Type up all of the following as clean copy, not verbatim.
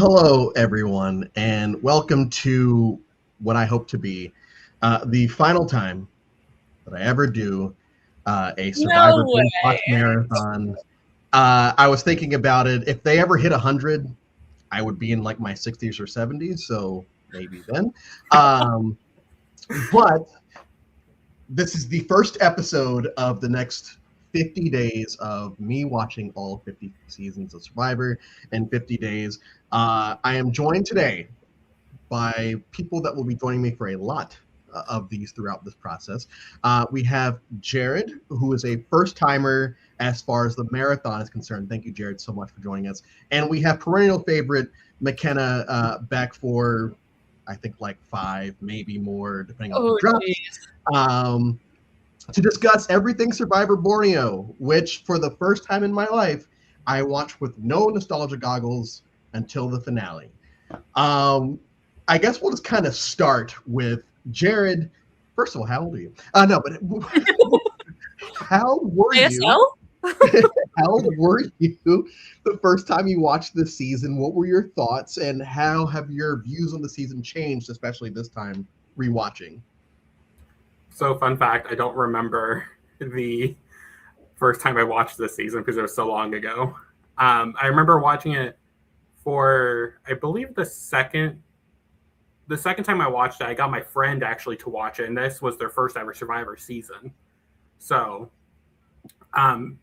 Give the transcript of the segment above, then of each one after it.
Hello, everyone, and welcome to what I hope to be the final time that I ever do a Survivor No binge watch way. marathon. I was thinking about it. If they ever hit 100, I would be in like my 60s or 70s, so maybe then. But this is the first episode of the next 50 days of me watching all 50 seasons of Survivor and 50 days. I am joined today by people that will be joining me for a lot of these throughout this process. We have Jared, who is a first timer as far as the marathon is concerned. Thank you, Jared, so much for joining us. And we have perennial favorite McKenna back for, I think, like 5, maybe more, depending on who Oh, drops, geez. um, to discuss everything Survivor Borneo, which for the first time in my life, I watched with no nostalgia goggles until the finale. I guess we'll just kind of start with Jared. First of all, how old are you? No, but how were you? ASL? How old were you the first time you watched this season? What were your thoughts, and how have your views on the season changed, especially this time rewatching? So, fun fact, I don't remember the first time I watched this season because it was so long ago. I remember watching it for, I believe, the second time I watched it. I got my friend actually to watch it, and this was their first ever Survivor season. So, and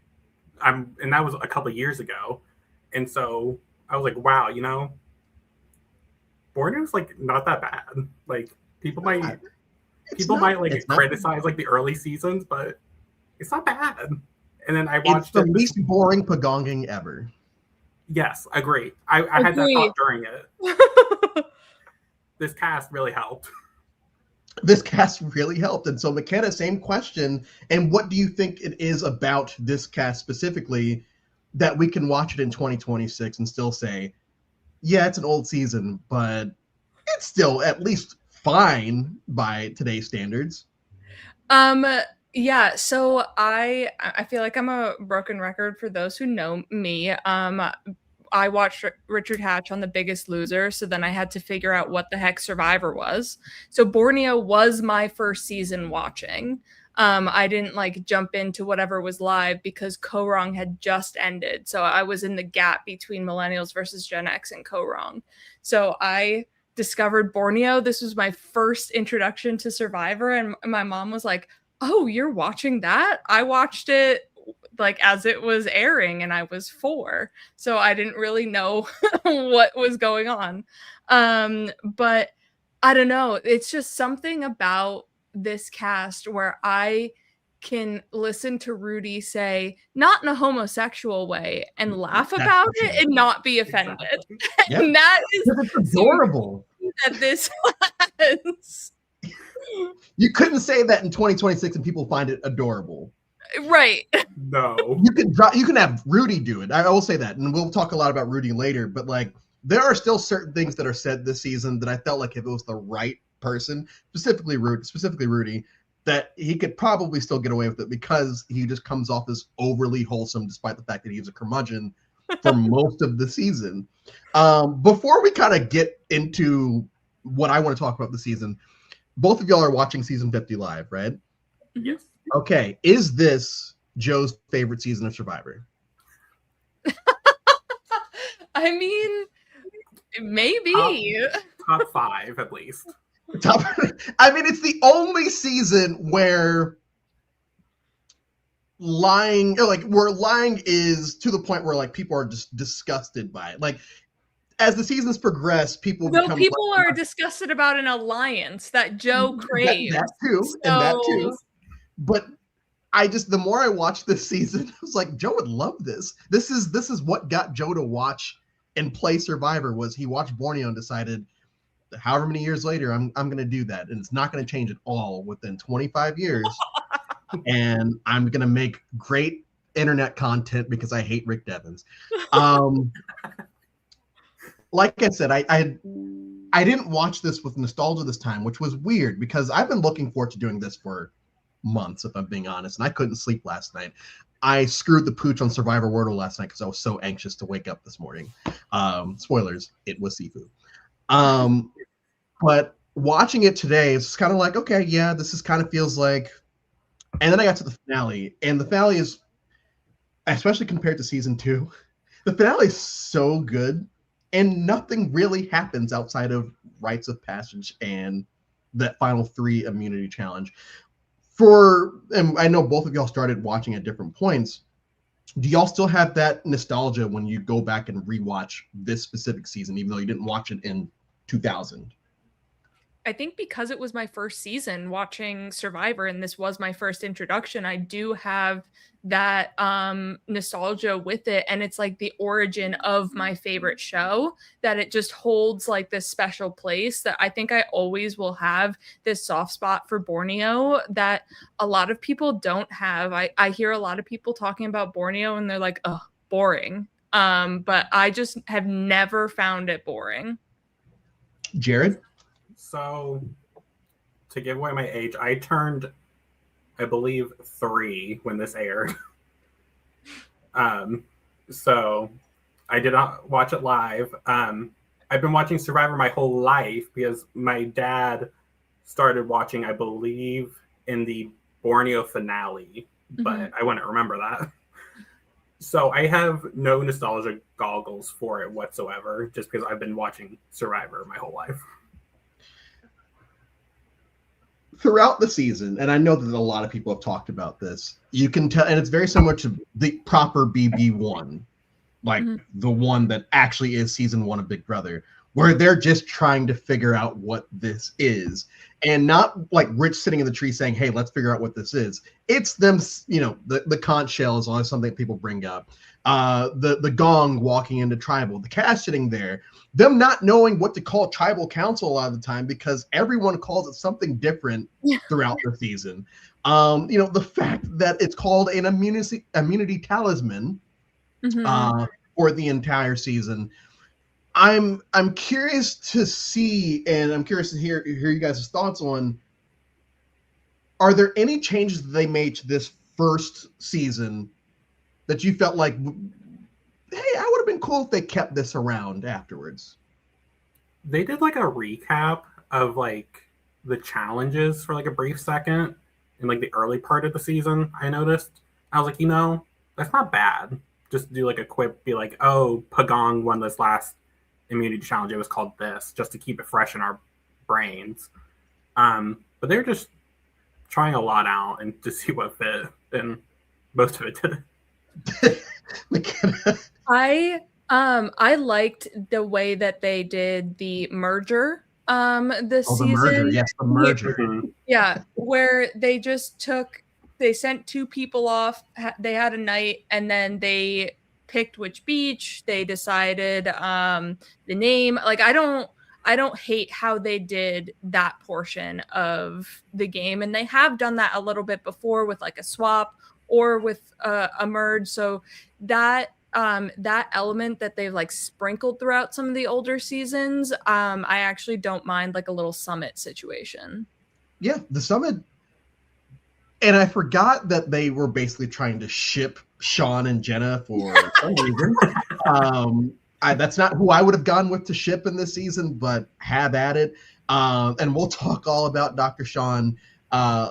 that was a couple of years ago, and so I was like, wow, Borneo's like not that bad. Like people might like criticize like the early seasons, but it's not bad. And then I watched it's the least boring pagonging ever. Yes, agree. I had that thought during it. This cast really helped. This cast really helped. And so, McKenna, same question. And what do you think it is about this cast specifically that we can watch it in 2026 and still say, yeah, it's an old season, but it's still at least fine by today's standards? Yeah, so I feel like I'm a broken record for those who know me. I watched Richard Hatch on The Biggest Loser, so then I had to figure out what the heck Survivor was. So Borneo was my first season watching. I didn't like jump into whatever was live because Korong had just ended. So I was in the gap between Millennials versus Gen X and Korong. So I discovered Borneo. This was my first introduction to Survivor, and my mom was like, "Oh, you're watching that?" I watched it like as it was airing and I was 4, so I didn't really know what was going on. But I don't know, it's just something about this cast where I can listen to Rudy say, not in a homosexual way, and laugh about it and not be offended. Exactly. Yep. And that is it's adorable that this has. You couldn't say that in 2026 and people find it adorable. Right. No. You can have Rudy do it. I will say that, and we'll talk a lot about Rudy later, but like there are still certain things that are said this season that I felt like if it was the right person, specifically Rudy, that he could probably still get away with it because he just comes off as overly wholesome despite the fact that he's a curmudgeon for most of the season. Before we kind of get into what I want to talk about the season, both of y'all are watching season 50 live, right? Yes. Okay. Is this Joe's favorite season of Survivor? I mean, maybe. Top 5 at least. I mean, it's the only season where lying is to the point where like people are just disgusted by it. Like as the seasons progress, people are disgusted about an alliance that Joe craves. That too. But the more I watched this season, I was like, Joe would love this. This is what got Joe to watch and play Survivor. Was he watched Borneo and decided, however many years later, I'm going to do that, and it's not going to change at all within 25 years. And I'm going to make great internet content because I hate Rick Devens. Like I said, I didn't watch this with nostalgia this time, which was weird because I've been looking forward to doing this for months, if I'm being honest, and I couldn't sleep last night. I screwed the pooch on Survivor Wordle last night because I was so anxious to wake up this morning. Spoilers, it was seafood. But watching it today, it's kind of like, okay, yeah, this is kind of feels like. And then I got to the finale, and the finale is, especially compared to season 2, the finale is so good, and nothing really happens outside of rites of passage and that final 3 immunity challenge. And I know both of y'all started watching at different points. Do y'all still have that nostalgia when you go back and rewatch this specific season, even though you didn't watch it in 2000? I think because it was my first season watching Survivor and this was my first introduction, I do have that nostalgia with it. And it's like the origin of my favorite show, that it just holds like this special place, that I think I always will have this soft spot for Borneo that a lot of people don't have. I hear a lot of people talking about Borneo and they're like, oh, boring. But I just have never found it boring. Jared? So, to give away my age, I turned, I believe, 3 when this aired. So I did not watch it live. I've been watching Survivor my whole life because my dad started watching, I believe, in the Borneo finale, but I wouldn't remember that. So I have no nostalgia goggles for it whatsoever, just because I've been watching Survivor my whole life. Throughout the season, and I know that a lot of people have talked about this, you can tell, and it's very similar to the proper BB1, like the one that actually is season 1 of Big Brother, where they're just trying to figure out what this is, and not like Rich sitting in the tree saying, hey, let's figure out what this is. It's them, the conch shell is always something people bring up. The gong walking into tribal, the cast sitting there, them not knowing what to call tribal council a lot of the time because everyone calls it something different throughout the season. The fact that it's called an immunity talisman for the entire season. I'm curious to see, and I'm curious to hear you guys' thoughts on, are there any changes that they made to this first season that you felt like, hey, I would have been cool if they kept this around afterwards? They did like a recap of like the challenges for like a brief second in like the early part of the season. I noticed. I was like, that's not bad. Just do like a quick, be like, oh, Pagong won this last immunity challenge. It was called this, just to keep it fresh in our brains. But they're just trying a lot out and to see what fit, and most of it didn't. I liked the way that they did the merger this season. The merger, yes, the merger. Yeah, where they sent 2 people off, they had a night, and then they picked which beach, they decided the name. Like I don't hate how they did that portion of the game, and they have done that a little bit before with like a swap or with a merge. So that element that they've like sprinkled throughout some of the older seasons, I actually don't mind like a little summit situation. Yeah, the summit. And I forgot that they were basically trying to ship Sean and Jenna for some reason. That's not who I would have gone with to ship in this season, but have at it. And we'll talk all about Dr. Sean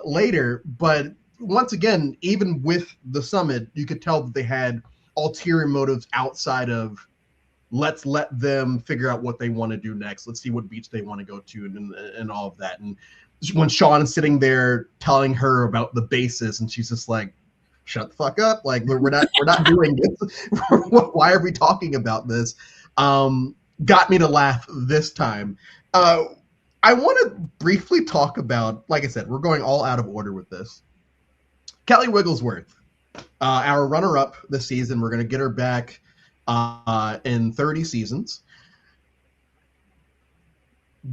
later. But once again, even with the summit, you could tell that they had ulterior motives outside of let's let them figure out what they want to do next. Let's see what beach they want to go to and all of that. And when Sean is sitting there telling her about the basis, and she's just like, shut the fuck up. Like, we're not doing this. Why are we talking about this? Got me to laugh this time. I want to briefly talk about, like I said, we're going all out of order with this. Kelly Wigglesworth, our runner-up this season. We're going to get her back in 30 seasons.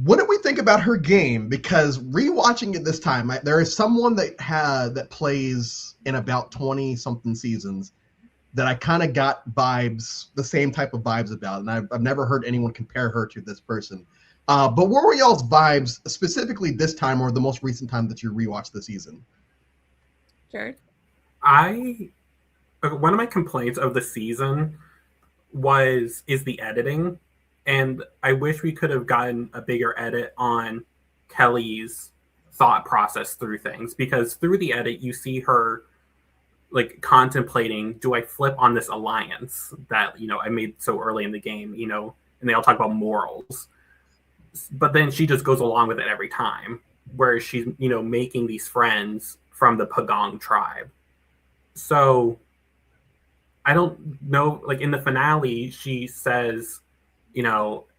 What did we think about her game? Because rewatching it this time, there is someone that plays in about 20-something seasons that I kind of got vibes, the same type of vibes about, and I've never heard anyone compare her to this person. But what were y'all's vibes, specifically this time or the most recent time that you rewatched the season? Jared? I one of my complaints of the season is the editing, and I wish we could have gotten a bigger edit on Kelly's thought process through things, because through the edit you see her like contemplating, do I flip on this alliance that I made so early in the game, and they all talk about morals, but then she just goes along with it every time, whereas she's making these friends from the Pagong tribe. So I don't know, like in the finale, she says,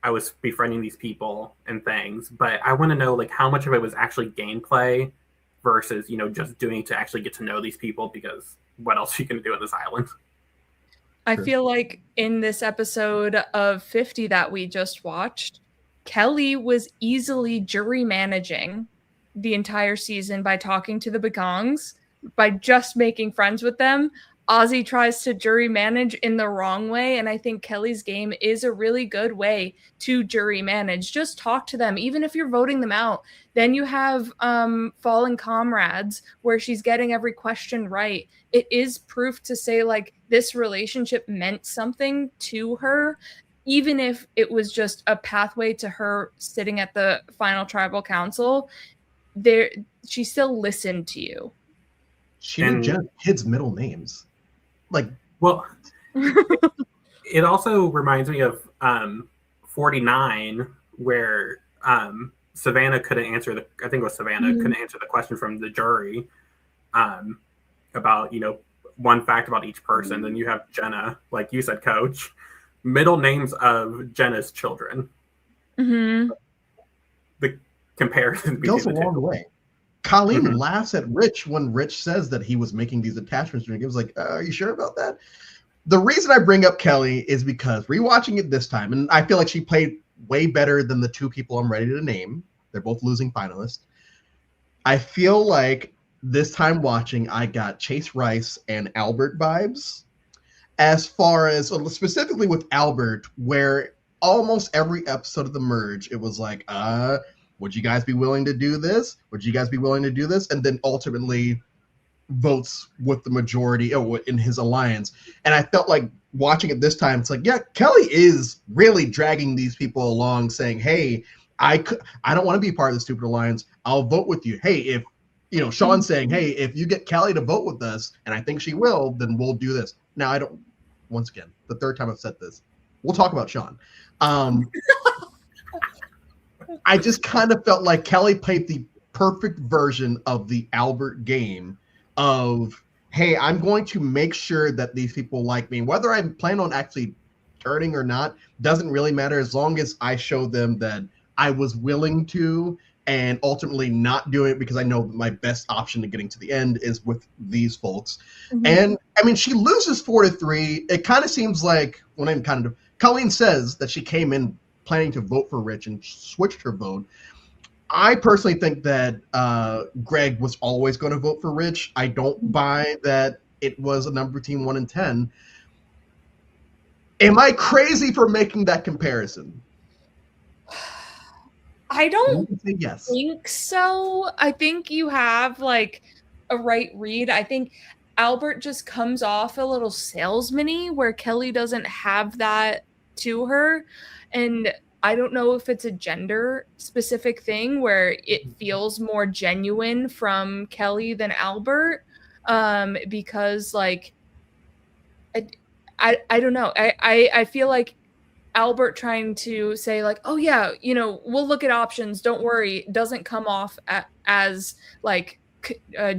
I was befriending these people and things, but I want to know like how much of it was actually gameplay versus, just doing to actually get to know these people, because what else are you going to do on this island? I feel like in this episode of 50 that we just watched, Kelly was easily jury managing the entire season by talking to the Bagongs, by just making friends with them. Ozzy tries to jury manage in the wrong way, and I think Kelly's game is a really good way to jury manage. Just talk to them, even if you're voting them out. Then you have Fallen Comrades, where she's getting every question right. It is proof to say, like, this relationship meant something to her, even if it was just a pathway to her sitting at the final tribal council. She still listened to you. She knew Jenna's kids' middle names. Like, well, it also reminds me of 49, where Savannah couldn't answer couldn't answer the question from the jury about, one fact about each person. Then you have Jenna, like you said, Coach, middle names of Jenna's children. Mm-hmm. The comparison goes a long way. Colleen laughs at Rich when Rich says that he was making these attachments. And he was like, are you sure about that? The reason I bring up Kelly is because rewatching it this time, and I feel like she played way better than the two people I'm ready to name. They're both losing finalists. I feel like this time watching, I got Chase Rice and Albert vibes. As far as, specifically with Albert, where almost every episode of The Merge, it was like, would you guys be willing to do this? Would you guys be willing to do this? And then ultimately votes with the majority in his alliance. And I felt like watching it this time, it's like, yeah, Kelly is really dragging these people along, saying, hey, I don't want to be part of the stupid alliance. I'll vote with you. Hey, if, Sean's saying, hey, if you get Kelly to vote with us, and I think she will, then we'll do this. Now, once again, the third time I've said this, we'll talk about Sean. I just kind of felt like Kelly played the perfect version of the Albert game of, hey, I'm going to make sure that these people like me. Whether I plan on actually turning or not doesn't really matter, as long as I show them that I was willing to, and ultimately not doing it because I know my best option to getting to the end is with these folks. Mm-hmm. And, I mean, she loses 4-3. It kind of seems like, Colleen says that she came in planning to vote for Rich and switched her vote. I personally think that Greg was always going to vote for Rich. I don't buy that it was a number between 1 and 10. Am I crazy for making that comparison? I don't yes. think so. I think you have like a right read. I think Albert just comes off a little salesman-y, where Kelly doesn't have that to her. And I don't know if it's a gender specific thing where it feels more genuine from Kelly than Albert. Because like, I don't know. I feel like Albert trying to say like, oh yeah, we'll look at options, don't worry, doesn't come off as like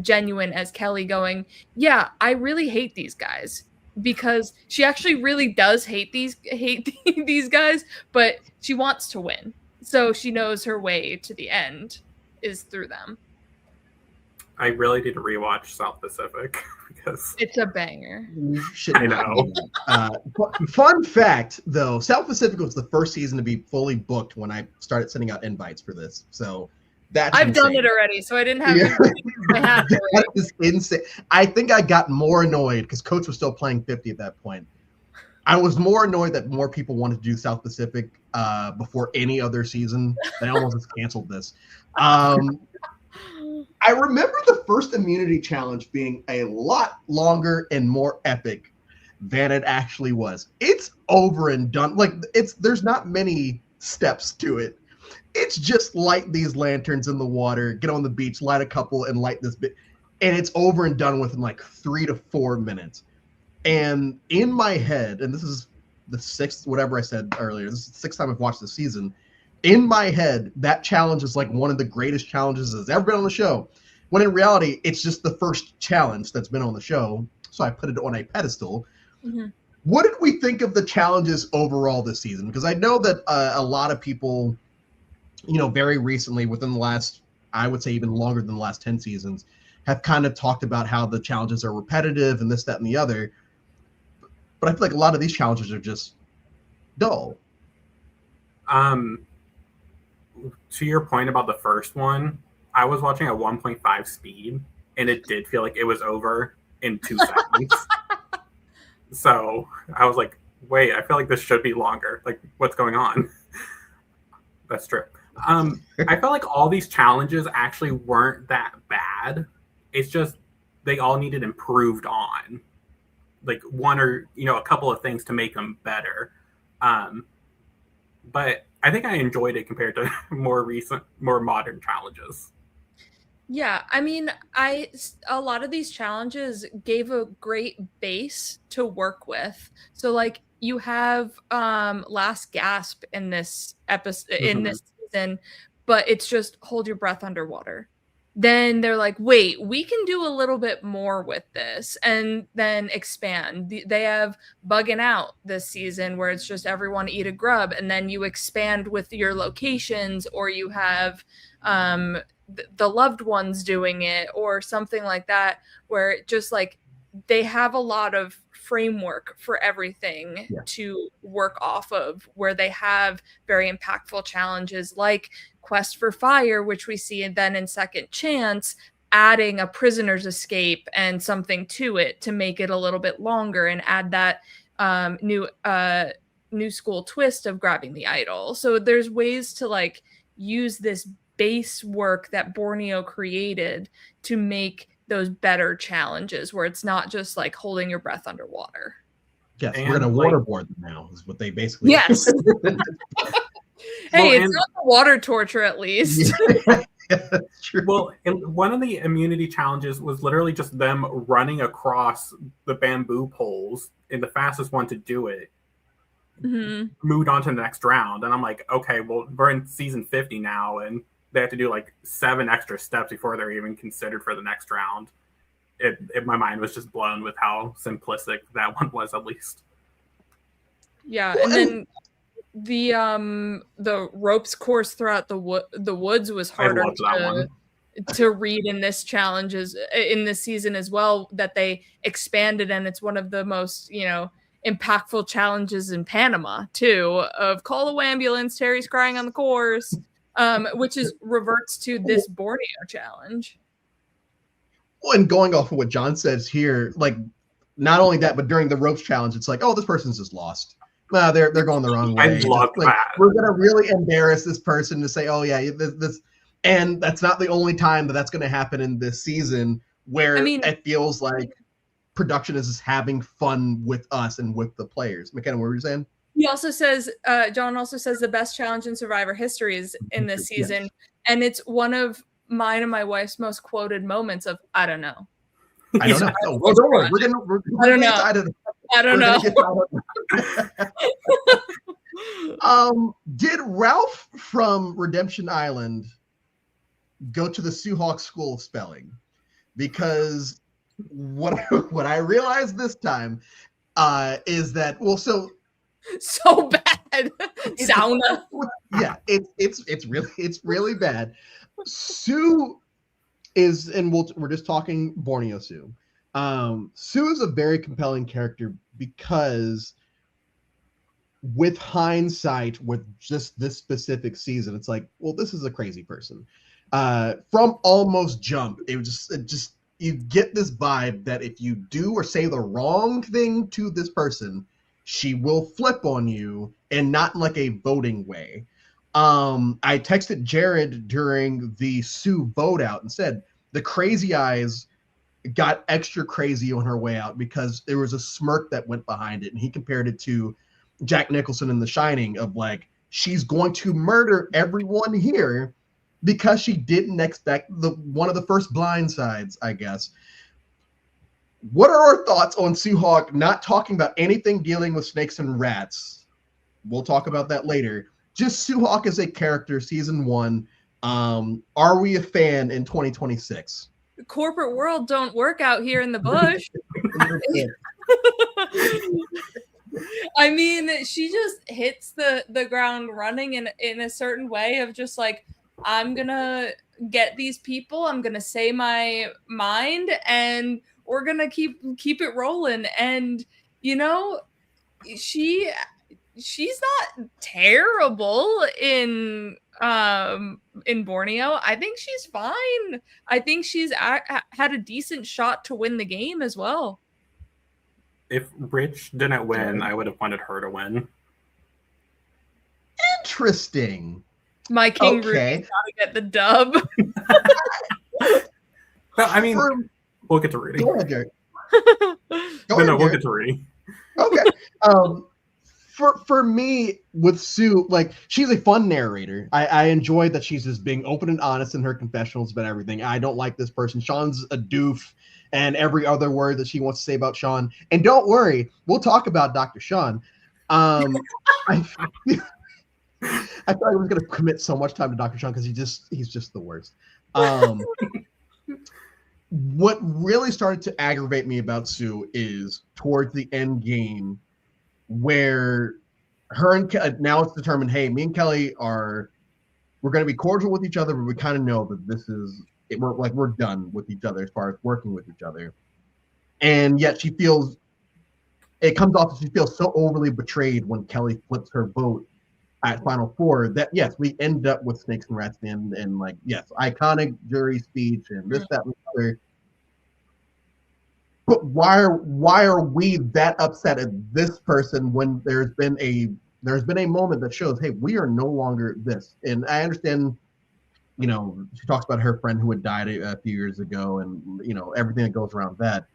genuine as Kelly going, yeah, I really hate these guys, because she actually really does hate these guys, but she wants to win, so she knows her way to the end is through them. I really need to rewatch South Pacific because it's a banger. I know. Fun fact, though, South Pacific was the first season to be fully booked when I started sending out invites for this. So that's I've insane. done it already, so I didn't have to. That is insane. I think I got more annoyed because Coach was still playing 50 at that point. I was more annoyed that more people wanted to do South Pacific before any other season. They almost just canceled this. I remember the first immunity challenge being a lot longer and more epic than it actually was. It's over and done. Like there's not many steps to it. It's just light these lanterns in the water, get on the beach, light a couple, and light this bit, and it's over and done with in like 3 to 4 minutes. And in my head, and this is the sixth, whatever I said earlier, this is the sixth time I've watched this season. In my head, that challenge is like one of the greatest challenges that's ever been on the show. When in reality, it's just the first challenge that's been on the show. So I put it on a pedestal. Mm-hmm. What did we think of the challenges overall this season? Because I know that a lot of people, very recently, within the last, I would say even longer than the last 10 seasons, have kind of talked about how the challenges are repetitive and this, that, and the other. But I feel like a lot of these challenges are just dull. To your point about the first one, I was watching at 1.5 speed, and it did feel like it was over in 2 seconds. So I was like, wait, I feel like this should be longer. Like, what's going on? That's true. I felt like all these challenges actually weren't that bad. It's just they all needed improved on. Like one or, a couple of things to make them better. But I think I enjoyed it compared to more modern challenges. Yeah, I mean, a lot of these challenges gave a great base to work with. So like you have Last Gasp in this episode, in this season, but it's just hold your breath underwater. Then they're like, wait, we can do a little bit more with this, and then expand. They have Bugging Out this season where it's just everyone eat a grub, and then you expand with your locations, or you have the loved ones doing it or something like that, where it just like they have a lot of framework for everything to work off of, where they have very impactful challenges like Quest for Fire, which we see then in Second Chance, adding a prisoner's escape and something to it to make it a little bit longer and add that new school twist of grabbing the idol. So there's ways to like use this base work that Borneo created to make those better challenges where it's not just like holding your breath underwater. Yes, we're going to waterboard them now is what they basically Yes. Hey, it's not the water torture at least. Yeah, that's true. Well, one of the immunity challenges was literally just them running across the bamboo poles, and the fastest one to do it moved on to the next round. And I'm like, okay, well, we're in season 50 now, and they have to do like 7 extra steps before they're even considered for the next round. My mind was just blown with how simplistic that one was, at least. Yeah, and then the ropes course throughout the woods was harder to read in this in this season as well, that they expanded, and it's one of the most impactful challenges in Panama too, of call the ambulance, Terry's crying on the course, which reverts to this Borneo challenge. Well, and going off of what John says here, like not only that, but during the ropes challenge, it's like, oh, this person's just lost. Nah, they're going the wrong way. I love that. We're gonna really embarrass this person to say, oh yeah, this, and that's not the only time that's going to happen in this season, where it feels like production is just having fun with us and with the players. McKenna, what were you saying? He also says, John also says the best challenge in Survivor history is in this season, and it's one of mine and my wife's most quoted moments of I don't know. I don't know. Oh, well, don't worry. I don't know. I don't know. Did Ralph from Redemption Island go to the Suhawk School of Spelling? Because what I realized this time is that so bad. Sauna. Yeah, it's really bad. Sue is, and we're just talking Borneo Sue. Sue is a very compelling character because with hindsight, with just this specific season, it's like, well, this is a crazy person. From almost jump, it just you get this vibe that if you do or say the wrong thing to this person, she will flip on you, and not in like a voting way. I texted Jared during the Sue vote out and said, the crazy eyes got extra crazy on her way out because there was a smirk that went behind it, and he compared it to Jack Nicholson in The Shining of like, she's going to murder everyone here because she didn't expect one of the first blindsides, I guess. What are our thoughts on Suhawk not talking about anything dealing with snakes and rats? We'll talk about that later. Just Suhawk as a character, season 1. Are we a fan in 2026? Corporate world don't work out here in the bush. I mean, she just hits the ground running in a certain way of just like, I'm gonna get these people, I'm gonna say my mind, and we're gonna keep it rolling. And you know, she's not terrible in Borneo. I think she's fine. I think she's had a decent shot to win the game as well. If Rich didn't win, I would have wanted her to win. Interesting. My King Rudy's gotta get the dub. No, I mean, we'll get to Rudy. Go ahead, Jared. We'll get to Rudy. Okay. For me, with Sue, like, she's a fun narrator. I enjoy that she's just being open and honest in her confessionals about everything. I don't like this person. Sean's a doof, and every other word that she wants to say about Sean. And don't worry, we'll talk about Dr. Sean. I thought I was going to commit so much time to Dr. Sean because he's just the worst. What really started to aggravate me about Sue is towards the end game, where her and now it's determined, hey, me and Kelly we're going to be cordial with each other, but we kind of know that we're done with each other as far as working with each other. And yet it comes off that she feels so overly betrayed when Kelly flips her vote at Final Four that, yes, we end up with snakes and rats and like, yes, iconic jury speech and this, that, and the other. But why are we that upset at this person when there's been a moment that shows, hey, we are no longer this? And I understand, she talks about her friend who had died a few years ago and, everything that goes around that.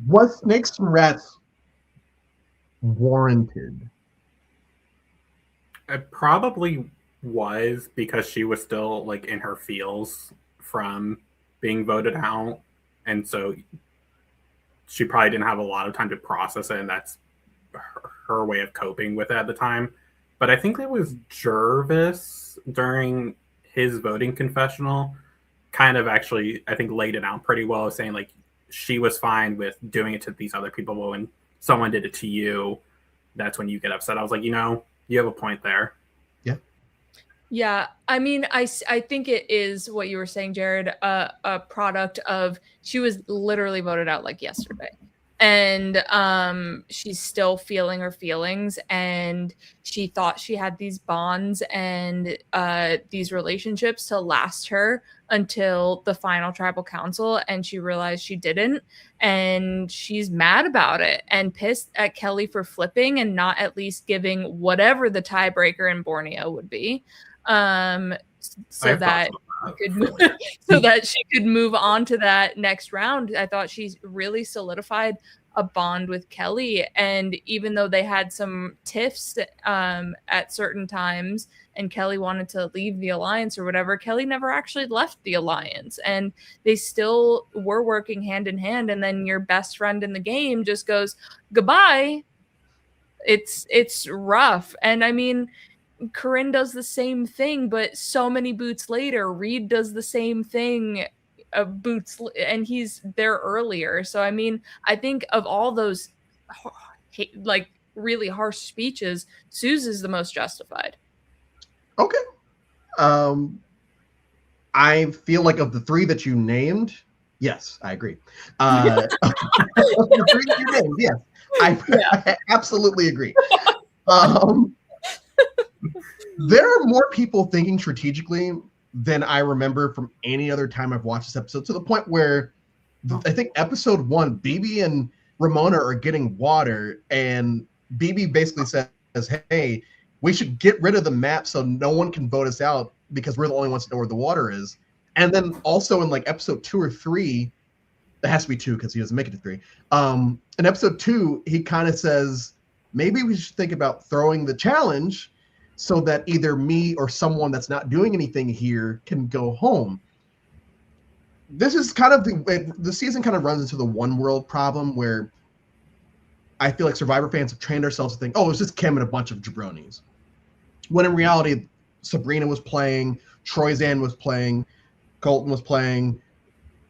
Was snakes and rats warranted? It probably was, because she was still like in her feels from being voted out, and so she probably didn't have a lot of time to process it, and that's her way of coping with it at the time. But I think it was Jervis during his voting confessional kind of actually, I think, laid it out pretty well, saying like she was fine with doing it to these other people, but when someone did it to you, that's when you get upset. I was like, you have a point there. Yeah, I mean, I think it is what you were saying, Jared, a product of, she was literally voted out like yesterday. And she's still feeling her feelings, and she thought she had these bonds and these relationships to last her until the final tribal council, and she realized she didn't, and she's mad about it and pissed at Kelly for flipping and not at least giving whatever the tiebreaker in Borneo would be, so that she could move on to that next round. I thought she really solidified a bond with Kelly, and even though they had some tiffs at certain times and Kelly wanted to leave the alliance or whatever, Kelly never actually left the alliance, and they still were working hand in hand. And then your best friend in the game just goes goodbye. It's rough. And I mean, Corinne does the same thing, but so many boots later, Reed does the same thing, boots, and he's there earlier. So I mean, I think of all those like really harsh speeches, Sue's is the most justified. Okay. I feel like of the three that you named, yes, I agree. The three you named, yes, I absolutely agree. There are more people thinking strategically than I remember from any other time I've watched this episode, to the point where I think episode 1, BB and Ramona are getting water, and BB basically says, hey, we should get rid of the map so no one can vote us out. because we're the only ones that know where the water is. And then also in like episode 2 or 3, it has to be 2 because he doesn't make it to 3. In episode 2, he kind of says, maybe we should think about throwing the challenge so that either me or someone that's not doing anything here can go home. This is kind of the season kind of runs into the one world problem where I feel like Survivor fans have trained ourselves to think, oh, it's just Kim and a bunch of jabronis. When in reality, Sabrina was playing, Troyzan was playing, Colton was playing.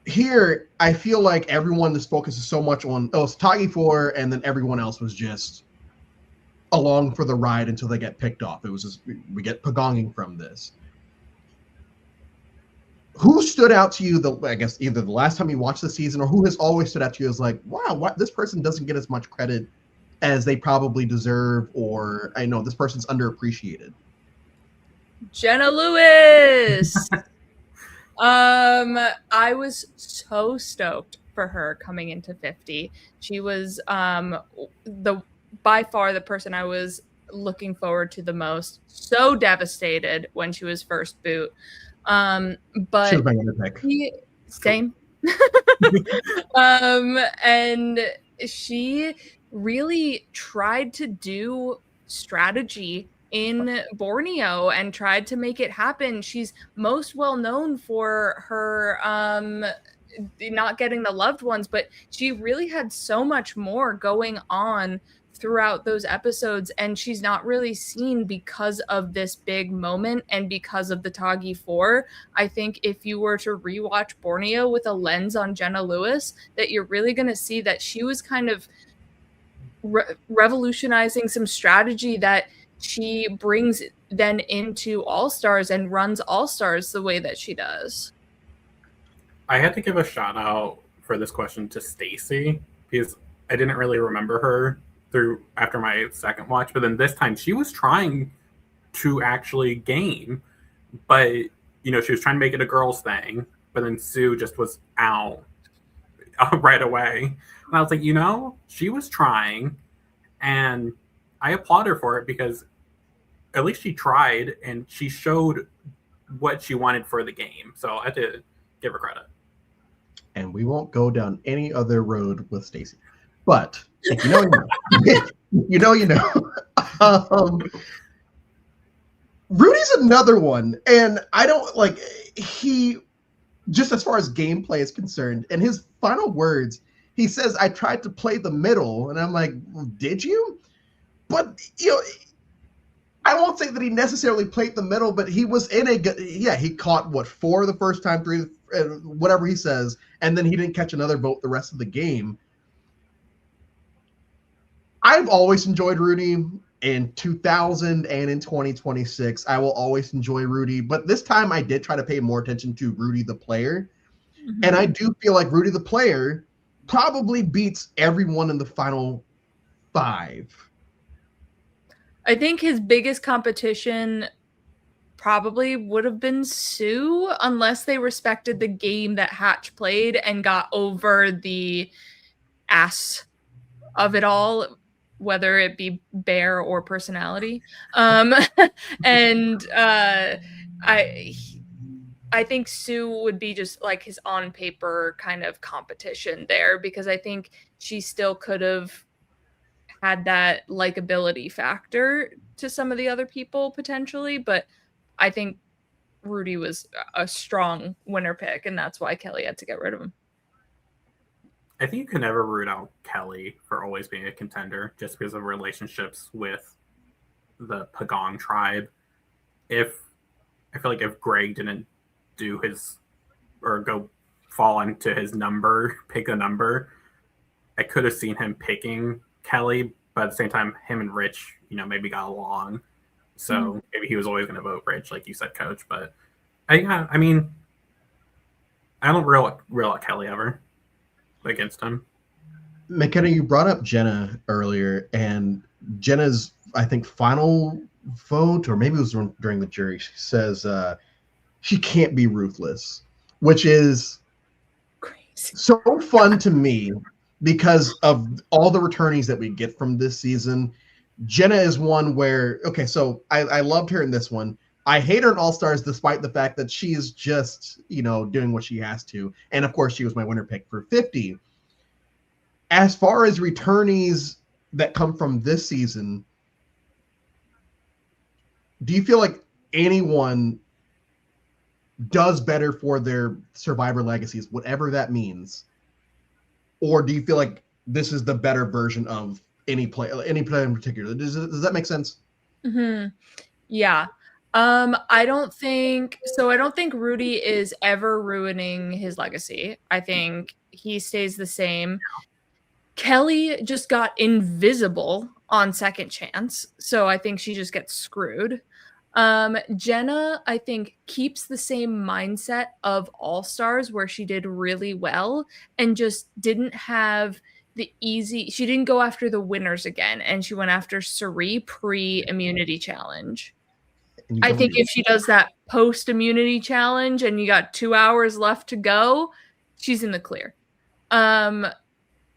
Here, I feel like everyone just focuses so much on, oh, it's Tagi 4, and then everyone else was just along for the ride until they get picked off. It was just, we get pagonging from this. Who stood out to you, I guess, either the last time you watched the season or who has always stood out to you as like, wow, this person doesn't get as much credit as they probably deserve, or I know this person's underappreciated? Jenna Lewis. I was so stoked for her coming into 50. She was by far the person I was looking forward to the most. So devastated when she was first boot. But she was my other pick. Same. And she really tried to do strategy in Borneo and tried to make it happen. She's most well known for her not getting the loved ones, but she really had so much more going on throughout those episodes, and she's not really seen because of this big moment and because of the Tagi 4. I think if you were to rewatch Borneo with a lens on Jenna Lewis, that you're really going to see that she was kind of revolutionizing some strategy that she brings then into All-Stars and runs All-Stars the way that she does. I had to give a shout out for this question to Stacy because I didn't really remember her through after my second watch, but then this time she was trying to actually game, but she was trying to make it a girls thing, but then Sue just was out right away. And I was like, she was trying, and I applaud her for it because at least she tried and she showed what she wanted for the game. So I had to give her credit. And we won't go down any other road with Stacy. But if you know, you know. Rudy's another one. And I don't he, just as far as gameplay is concerned, in his final words, he says, I tried to play the middle. And I'm like, well, did you? But, I won't say that he necessarily played the middle, but he was in he caught 4 the first time, 3, whatever he says, and then he didn't catch another vote the rest of the game. I've always enjoyed Rudy in 2000 and in 2026. I will always enjoy Rudy, but this time I did try to pay more attention to Rudy the player. Mm-hmm. And I do feel like Rudy the player probably beats everyone in the final 5. I think his biggest competition probably would have been Sue, unless they respected the game that Hatch played and got over the ass of it all, whether it be bear or personality. And I think Sue would be just like his on paper kind of competition there, because I think she still could have had that likability factor to some of the other people potentially, but I think Rudy was a strong winner pick, and that's why Kelly had to get rid of him. I think you can never root out Kelly for always being a contender just because of relationships with the Pagong tribe. I feel like if Greg didn't do his or go fall into his number, pick a number, I could have seen him picking Kelly, but at the same time, him and Rich, maybe got along. So maybe he was always going to vote Rich, like you said, Coach. But I don't reel out Kelly ever against him. McKenna, you brought up Jenna earlier, and Jenna's, I think, final vote, or maybe it was during the jury, she says she can't be ruthless, which is crazy. So fun to me because of all the returnees that we get from this season. Jenna is one where, okay, so I loved her in this one, I hate her in All Stars despite the fact that she's just, doing what she has to. And of course, she was my winner pick for 50. As far as returnees that come from this season, do you feel like anyone does better for their Survivor legacies, whatever that means? Or do you feel like this is the better version of any player in particular? Does that make sense? Mm-hmm. Yeah. I don't think Rudy is ever ruining his legacy. I think he stays the same. Kelly just got invisible on Second Chance, so I think she just gets screwed. Jenna, I think, keeps the same mindset of All Stars, where she did really well and just didn't have she didn't go after the winners again, and she went after Suri pre-immunity challenge. I think if she does that post-immunity challenge and you got 2 hours left to go, she's in the clear. And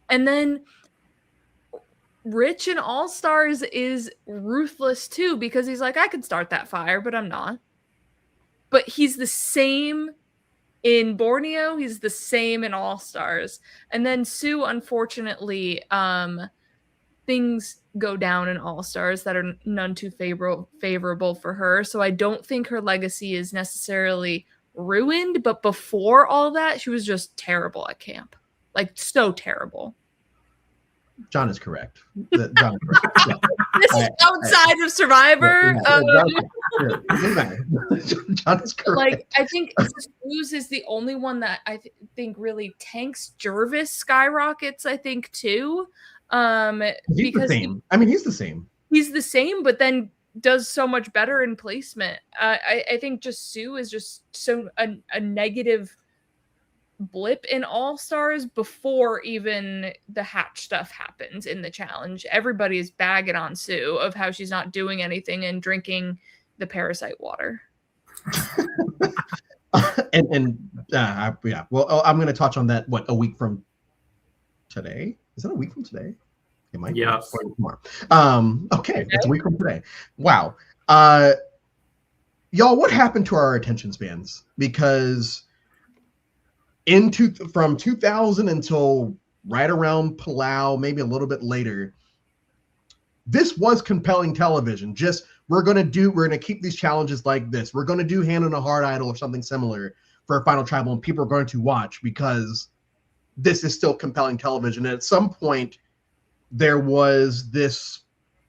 then Rich in All Stars is ruthless too, because he's like, I could start that fire, but I'm not. But he's the same in Borneo. He's the same in All Stars. And then Sue, unfortunately, things go down in All Stars that are none too favorable for her. So I don't think her legacy is necessarily ruined. But before all that, she was just terrible at camp. Like, so terrible. John is correct. John is correct. Yeah. This is outside of Survivor. John is correct. Like, I think Suze is the only one that I think really tanks. Jervis skyrockets, I think, too. He's the same. He's the same. He's the same, but then does so much better in placement. I think just Sue is just so a negative blip in All Stars before even the hatch stuff happens in the challenge. Everybody is bagging on Sue of how she's not doing anything and drinking the parasite water. Yeah. Well, I'm going to touch on that. A week from today? Is that a week from today? It might be tomorrow. Okay, it's a week from today. Wow. Y'all, what happened to our attention spans? Because from 2000 until right around Palau, maybe a little bit later, this was compelling television. Just we're gonna keep these challenges like this. We're gonna do Hand on a Hard Idol or something similar for a final tribal, and people are going to watch because this is still compelling television. And at some point, there was this,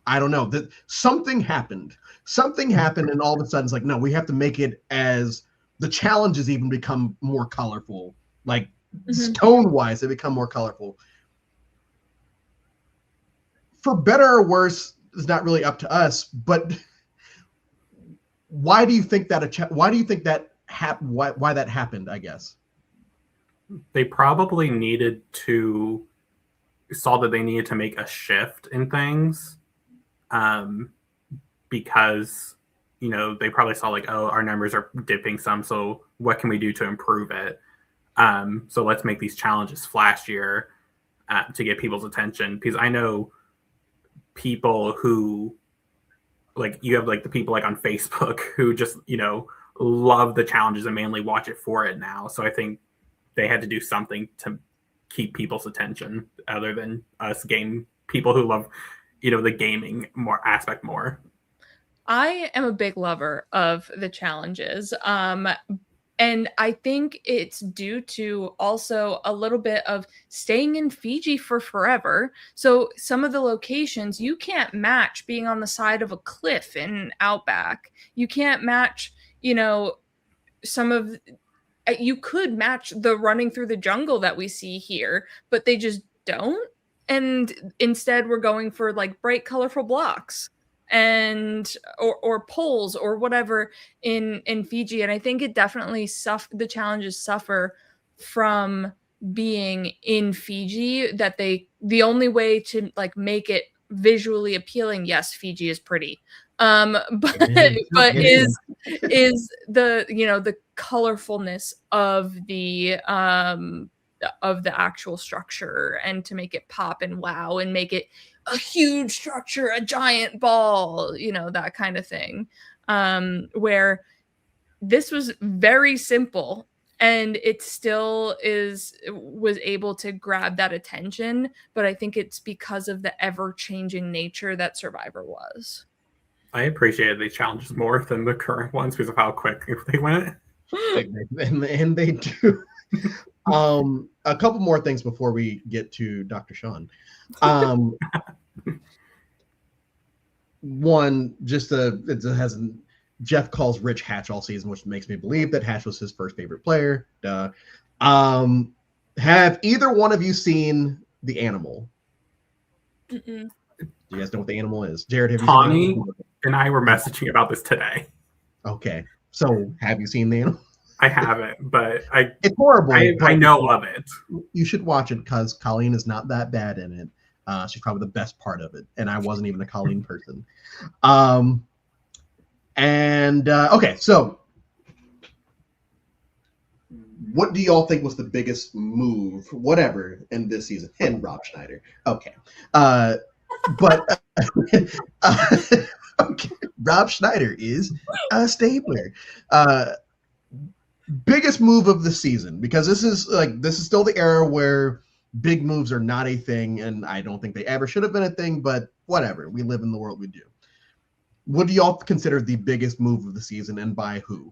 I don't know, that something happened. Something happened, and all of a sudden it's like, no, we have to make it as the challenges even become more colorful. Like tone-wise, they become more colorful. For better or worse, it's not really up to us. But why do you think that? Why do you think that? Why that happened? I guess they probably saw that they needed to make a shift in things, because they probably saw like, oh, our numbers are dipping some, so what can we do to improve it? So let's make these challenges flashier to get people's attention. Because I know people who, like, you have like the people like on Facebook who just love the challenges and mainly watch it for it now. So I think they had to do something to keep people's attention other than us people who love the gaming aspect more. I am a big lover of the challenges. And I think it's due to also a little bit of staying in Fiji for forever. So some of the locations you can't match being on the side of a cliff in Outback. You can't match, you could match the running through the jungle that we see here, but they just don't. And instead we're going for like bright, colorful blocks and or poles or whatever in Fiji. And I think it definitely the challenges suffer from being in Fiji, that the only way to like make it visually appealing, yes, Fiji is pretty, but is the the colorfulness of the actual structure, and to make it pop and wow and make it a huge structure, a giant ball, that kind of thing. where this was very simple and it still was able to grab that attention, but I think it's because of the ever-changing nature that Survivor was. I appreciated these challenges more than the current ones because of how quick they went. And they do. A couple more things before we get to Dr. Sean. One, it has Jeff calls Rich Hatch all season, which makes me believe that Hatch was his first favorite player. Duh. Have either one of you seen The Animal? Mm-mm. Do you guys know what The Animal is? Jared, have you Tawny seen The Animal? and I were messaging about this today. Okay. So have you seen The Animal? I haven't, but it's horrible. I know of it. You should watch it because Colleen is not that bad in it. She's probably the best part of it, and I wasn't even a Colleen person. Okay, so what do y'all think was the biggest move, whatever, in this season? And Rob Schneider. Okay. Okay. Rob Schneider is a stapler. Biggest move of the season, because this is still the era where big moves are not a thing, and I don't think they ever should have been a thing, but whatever. We live in the world we do. What do y'all consider the biggest move of the season, and by who?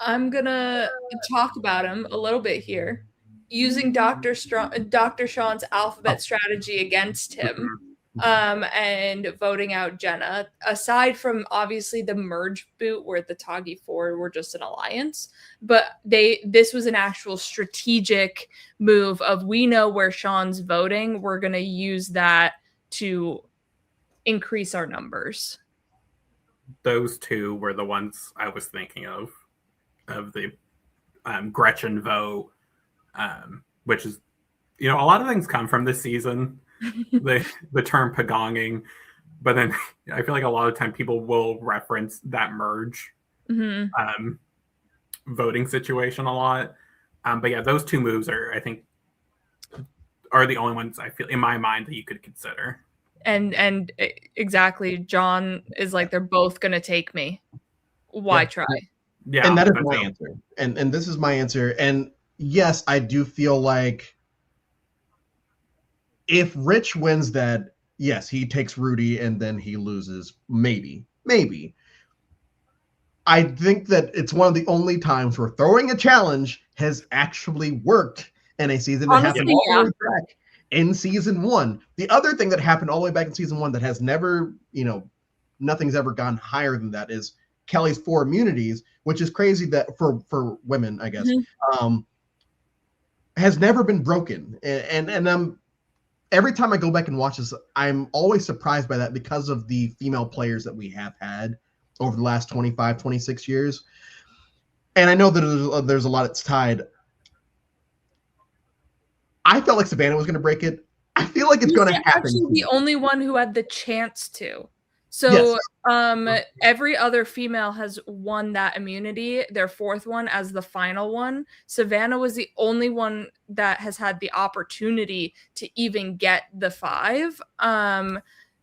I'm gonna talk about him a little bit here. Using Dr. Sean's alphabet strategy against him. And voting out Jenna, aside from obviously the merge boot where the Toggy 4 were just an alliance, but this was an actual strategic move of, we know where Sean's voting, we're going to use that to increase our numbers. Those two were the ones I was thinking of the Gretchen vote, which is, a lot of things come from this season. the term pagonging, but then I feel like a lot of time people will reference that merge voting situation a lot. But yeah, those two moves I think are the only ones I feel in my mind that you could consider. And exactly, John is like, they're both gonna take me. Why try? Yeah, and that is my answer. And this is my answer. And yes, I do feel like if Rich wins that, yes, he takes Rudy and then he loses. Maybe. I think that it's one of the only times where throwing a challenge has actually worked in a season. It happened all the way back in season 1. The other thing that happened all the way back in season 1 that has never, nothing's ever gone higher than that is Kelly's 4 immunities, which is crazy that for women, I guess, has never been broken. And every time I go back and watch this, I'm always surprised by that because of the female players that we have had over the last 25, 26 years. And I know that there's a lot that's tied. I felt like Savannah was going to break it. I feel like it's going to happen. Actually, the only one who had the chance to. So every other female has won that immunity, their 4th one as the final one. Savannah was the only one that has had the opportunity to even get the 5.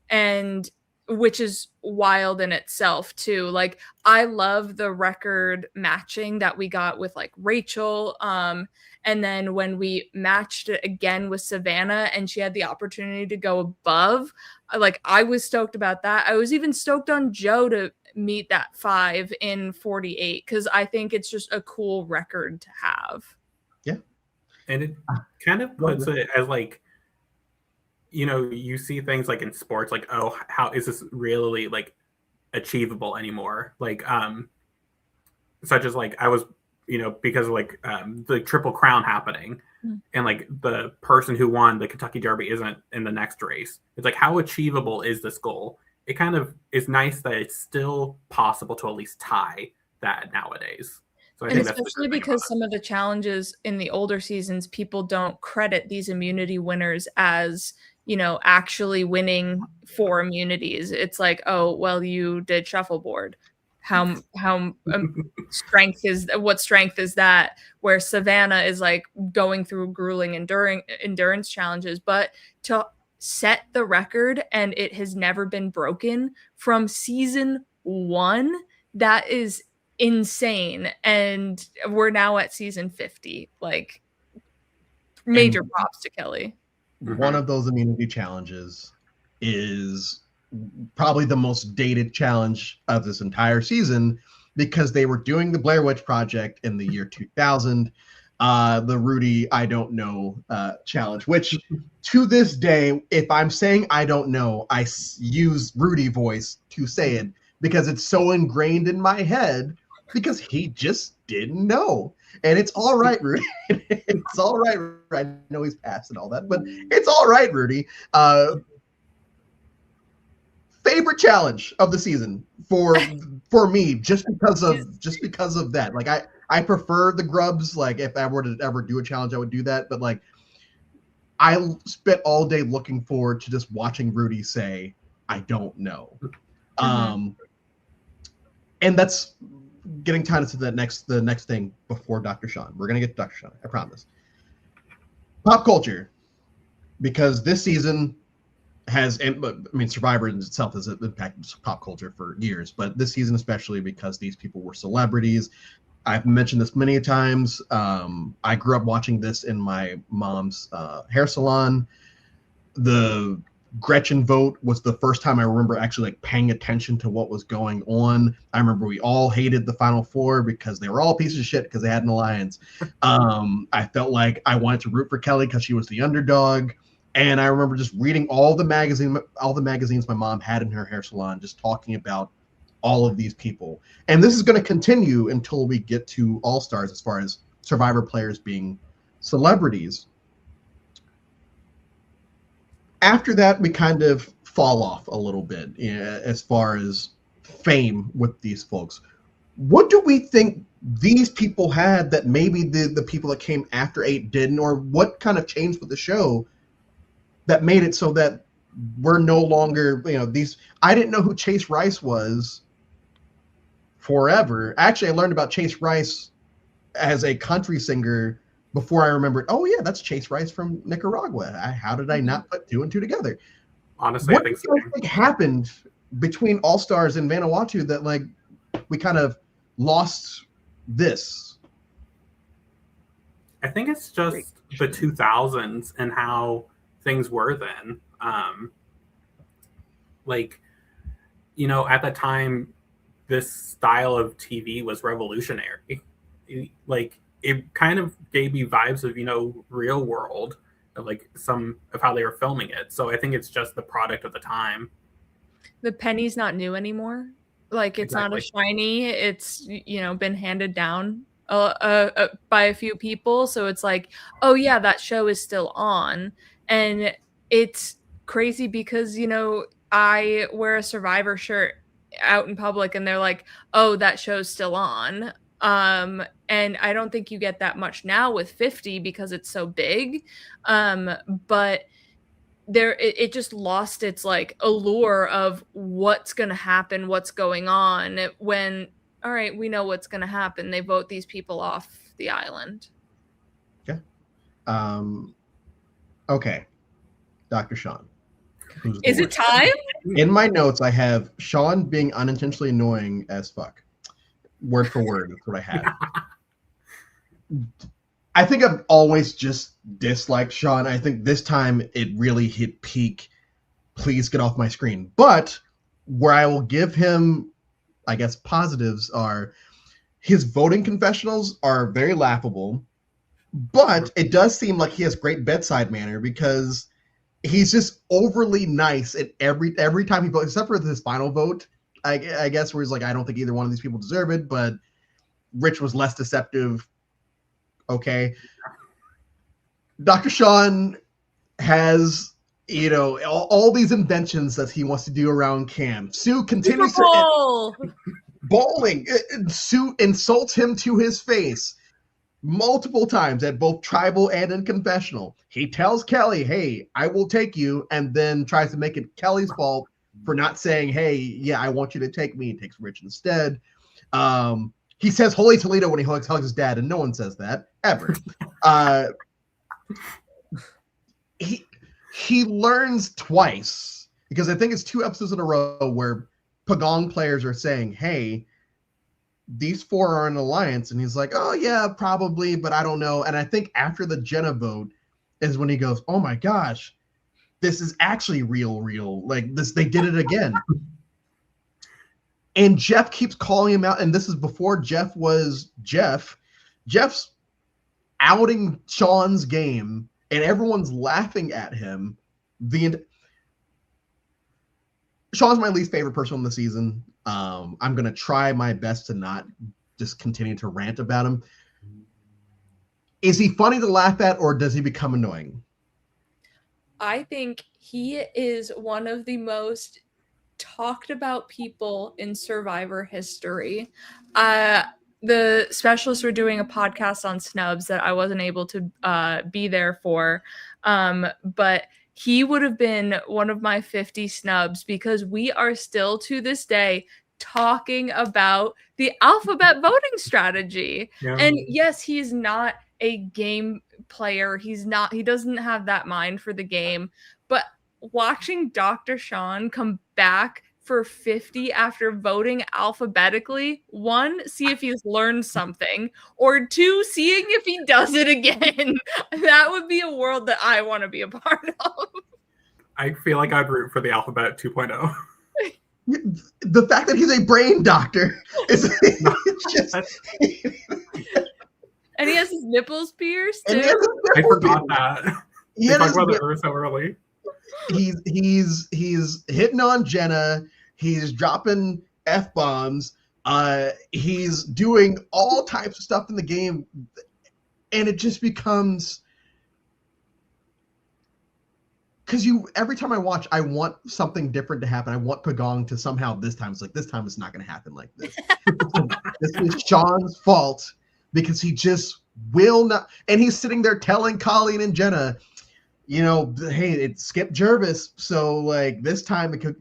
And which is wild in itself too. Like, I love the record matching that we got with like Rachel. And then when we matched it again with Savannah and she had the opportunity to go above, like, I was stoked about that. I was even stoked on Joe to meet that 5 in 48 because I think it's just a cool record to have. Yeah. And it kind of puts it as like, you see things like in sports, like, oh, how is this really like achievable anymore? Like, such as like I was, because of like the Triple Crown happening, and like the person who won the Kentucky Derby isn't in the next race. It's like, how achievable is this goal? It kind of is nice that it's still possible to at least tie that nowadays. So I think especially because some of the challenges in the older seasons, people don't credit these immunity winners as, actually winning 4 immunities. It's like, oh, well, you did shuffleboard. How strength is that? Where Savannah is like going through grueling endurance challenges, but to set the record, and it has never been broken from season 1, that is insane. And we're now at season 50. Like, major props to Kelly. One of those immunity challenges is probably the most dated challenge of this entire season, because they were doing the Blair Witch Project in the year 2000, the Rudy I don't know challenge, which to this day, if I'm saying I don't know, I use Rudy voice to say it because it's so ingrained in my head, because he just didn't know. And it's all right, Rudy. It's all right. I know he's passed and all that, but it's all right, Rudy. Favorite challenge of the season for me, just because of that. Like I prefer the grubs. Like if I were to ever do a challenge, I would do that. But like I spent all day looking forward to just watching Rudy say, "I don't know," and that's getting tied to the next thing before Dr. Sean. We're gonna get to Dr. Sean, I promise. Pop culture, because this season has, I mean, Survivor in itself has impacted pop culture for years, but this season especially because these people were celebrities. I've mentioned this many times. I grew up watching this in my mom's hair salon. The Gretchen vote was the first time I remember actually like paying attention to what was going on. I remember we all hated the Final Four because they were all pieces of shit because they had an alliance. I felt like I wanted to root for Kelly because she was the underdog. And I remember just reading all the magazines my mom had in her hair salon, just talking about all of these people. And this is going to continue until we get to All Stars, as far as Survivor players being celebrities. After that, we kind of fall off a little bit as far as fame with these folks. What do we think these people had that maybe the people that came after 8 didn't, or what kind of changed with the show that made it so that we're no longer, these... I didn't know who Chase Rice was forever. Actually, I learned about Chase Rice as a country singer before I remembered, oh yeah, that's Chase Rice from Nicaragua. How did I not put 2 and 2 together? Honestly, what I think do you think happened between All Stars and Vanuatu that like we kind of lost this? I think it's just the 2000s and how things were then. At the time, this style of TV was revolutionary. Like, it kind of gave me vibes of, real world, of like some of how they were filming it. So I think it's just the product of the time. The penny's not new anymore. Like, it's not a shiny. It's, been handed down by a few people. So it's like, oh yeah, that show is still on. And it's crazy because, I wear a Survivor shirt out in public and they're like, oh, that show's still on. And I don't think you get that much now with 50 because it's so big. But it just lost its like allure of what's going to happen, what's going on when, all right, we know what's going to happen. They vote these people off the island. Yeah. Okay. Dr. Sean. Is it time? In my notes, I have Sean being unintentionally annoying as fuck. Word for word, that's what I have. I think I've always just disliked Sean. I think this time it really hit peak. Please get off my screen. But where I will give him, I guess, positives are his voting confessionals are very laughable. But it does seem like he has great bedside manner because he's just overly nice at every time he votes, except for his final vote, I guess, where he's like, I don't think either one of these people deserve it, but Rich was less deceptive. Okay. Dr. Sean has, all these inventions that he wants to do around Cam. Sue continues to... Bowling! Sue insults him to his face multiple times at both tribal and in confessional. He tells Kelly, hey, I will take you, and then tries to make it Kelly's fault for not saying, hey, yeah, I want you to take me. He takes Rich instead. He says Holy Toledo when he hugs his dad, and no one says that, ever. He learns twice, because I think it's 2 episodes in a row where Pagong players are saying, hey, these four are in alliance, and he's like, oh yeah, probably, but I don't know. And I think after the Jenna vote is when he goes, oh my gosh, this is actually real. Like this, they did it again. And Jeff keeps calling him out, and this is before Jeff was Jeff. Jeff's outing Sean's game, and everyone's laughing at him. Sean's my least favorite person on the season. I'm going to try my best to not just continue to rant about him. Is he funny to laugh at, or does he become annoying? I think he is one of the most talked about people in Survivor history. The specialists were doing a podcast on snubs that I wasn't able to be there for, but he would have been one of my 50 snubs because we are still to this day talking about the alphabet voting strategy. Yeah. And yes, he's not a game player. He doesn't have that mind for the game. But watching Dr. Sean come back for 50 after voting alphabetically, one, see if he's learned something, or two, seeing if he does it again. That would be a world that I want to be a part of. I feel like I'd root for the alphabet 2.0. The fact that he's a brain doctor is just... And he has his nipples pierced too. I forgot that. We talked about it so early. He's hitting on Jenna. He's dropping F-bombs. He's doing all types of stuff in the game, and it just becomes, because every time I watch, I want something different to happen. I want Pagong to somehow this time it's not going to happen like this. This is Sean's fault because he just will not. And he's sitting there telling Colleen and Jenna, you know, hey, it's Skip Jervis, so like this time it could.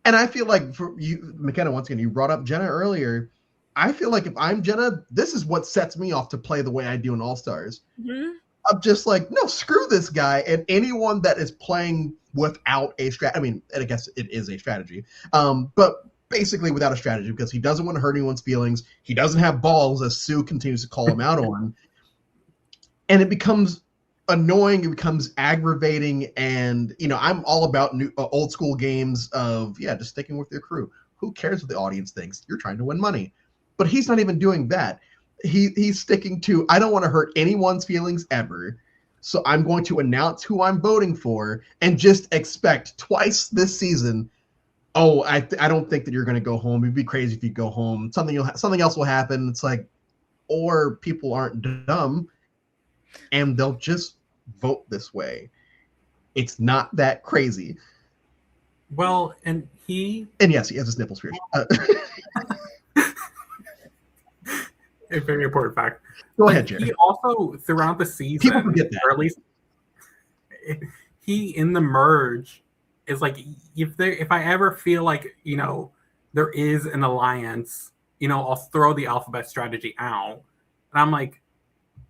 And I feel like for you, McKenna, once again, you brought up Jenna earlier. I feel like if I'm Jenna, this is what sets me off to play the way I do in All Stars. Mm-hmm. I'm just like, no, screw this guy. And anyone that is playing without a strategy, I mean, I guess it is a strategy, but basically without a strategy, because he doesn't want to hurt anyone's feelings. He doesn't have balls, as Sue continues to call him out on. And it becomes annoying, it becomes aggravating, and you know, I'm all about new old school games of just sticking with your crew. Who cares what the audience thinks? You're trying to win money. But he's not even doing that. He's sticking to, I don't want to hurt anyone's feelings ever, so I'm going to announce who I'm voting for and just expect twice this season, oh, I don't think that you're going to go home. It'd be crazy if you go home. Something else will happen. It's like, or people aren't dumb and they'll just vote this way. It's not that crazy. Well, and yes, he has his nipples pierced. A very important fact. Go ahead, Jerry. He also, throughout the season, people forget that, or at least he in the merge is like, if I ever feel like, you know, there is an alliance, you know, I'll throw the alphabet strategy out. And I'm like,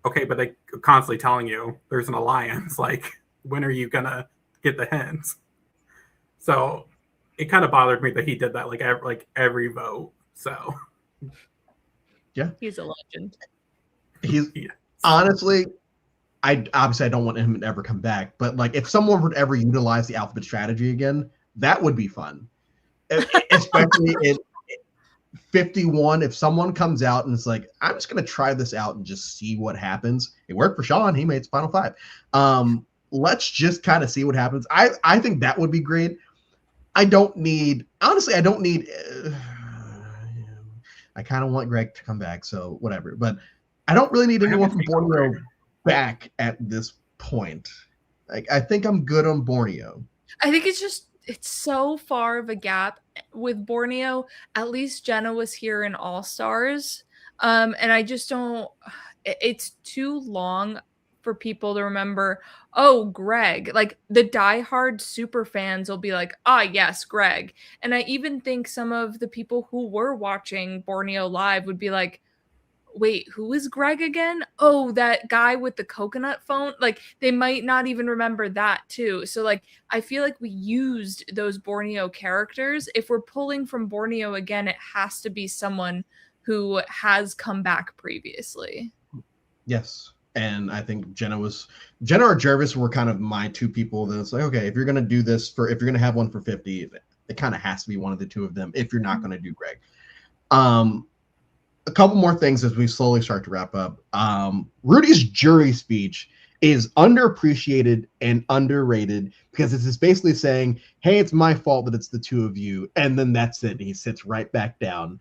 okay, but they constantly telling you there's an alliance. Like, when are you gonna get the hints? So it kind of bothered me that he did that like every vote. So yeah, he's a legend. Honestly, I don't want him to ever come back. But like, if someone would ever utilize the alphabet strategy again, that would be fun. Especially in 51, if someone comes out and it's like, I'm just going to try this out and just see what happens. It worked for Sean. He made Final Five. Let's just kind of see what happens. I think that would be great. I don't need I kind of want Greg to come back, so whatever. But I don't really need anyone from Borneo back at this point. Like, I think I'm good on Borneo. I think it's so far of a gap with Borneo. At least Jenna was here in All Stars. And I just don't, it's too long for people to remember, oh, Greg. Like, the diehard super fans will be like, ah, yes, Greg. And I even think some of the people who were watching Borneo live would be like, wait, who is Greg again? Oh, that guy with the coconut phone. Like, they might not even remember that too. So like, I feel like we used those Borneo characters. If we're pulling from Borneo again, it has to be someone who has come back previously. Yes. And I think Jenna or Jervis were kind of my two people that it's like, okay, if you're going to do this if you're going to have one for 50, it kind of has to be one of the two of them if you're not going to do Greg. A couple more things as we slowly start to wrap up. Rudy's jury speech is underappreciated and underrated because it's just basically saying, hey, it's my fault that it's the two of you. And then that's it. He sits right back down.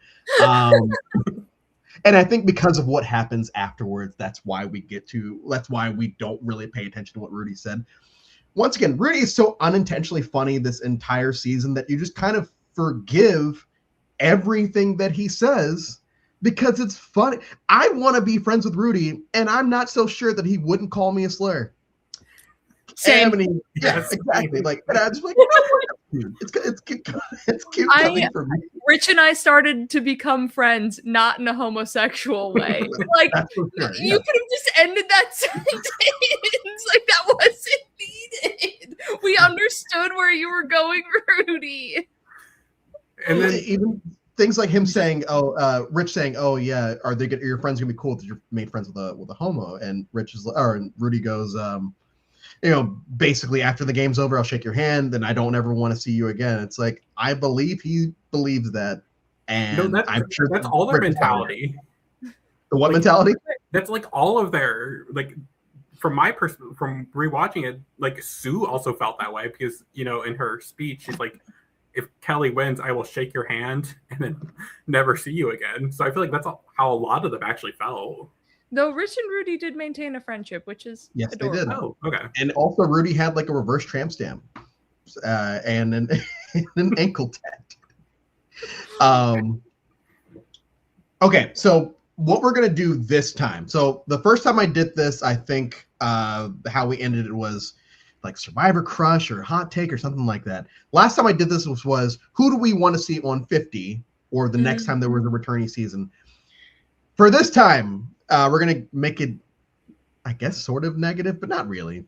And I think because of what happens afterwards, that's why we don't really pay attention to what Rudy said. Once again, Rudy is so unintentionally funny this entire season that you just kind of forgive everything that he says because it's funny. I want to be friends with Rudy, and I'm not so sure that he wouldn't call me a slur. Same. Yes, exactly. Like, and I just like, it's cute coming from me. Rich and I started to become friends, not in a homosexual way. Like, sure, yeah. You could have just ended that sentence. Like, that wasn't needed. We understood where you were going, Rudy. And then even things like him saying, Rich saying, "Oh yeah, are your friends gonna be cool that you're made friends with a homo?" And Rudy goes, basically after the game's over, I'll shake your hand, and I don't ever want to see you again. It's like, I believe he believes that, and I'm sure that's all their mentality. The what mentality? That's like all of their, like, from my perspective, from rewatching it, like Sue also felt that way because in her speech she's like, if Kelly wins, I will shake your hand and then never see you again. So I feel like that's how a lot of them actually felt. Though Rich and Rudy did maintain a friendship, which is adorable. They did. Oh, okay. And also Rudy had like a reverse tramp stamp and an ankle tat. Okay, so what we're gonna do this time. So the first time I did this, I think how we ended it was like Survivor Crush or Hot Take or something like that. Last time I did this was who do we want to see on 50 or the next time there was a returning season. For this time, we're going to make it, I guess, sort of negative, but not really.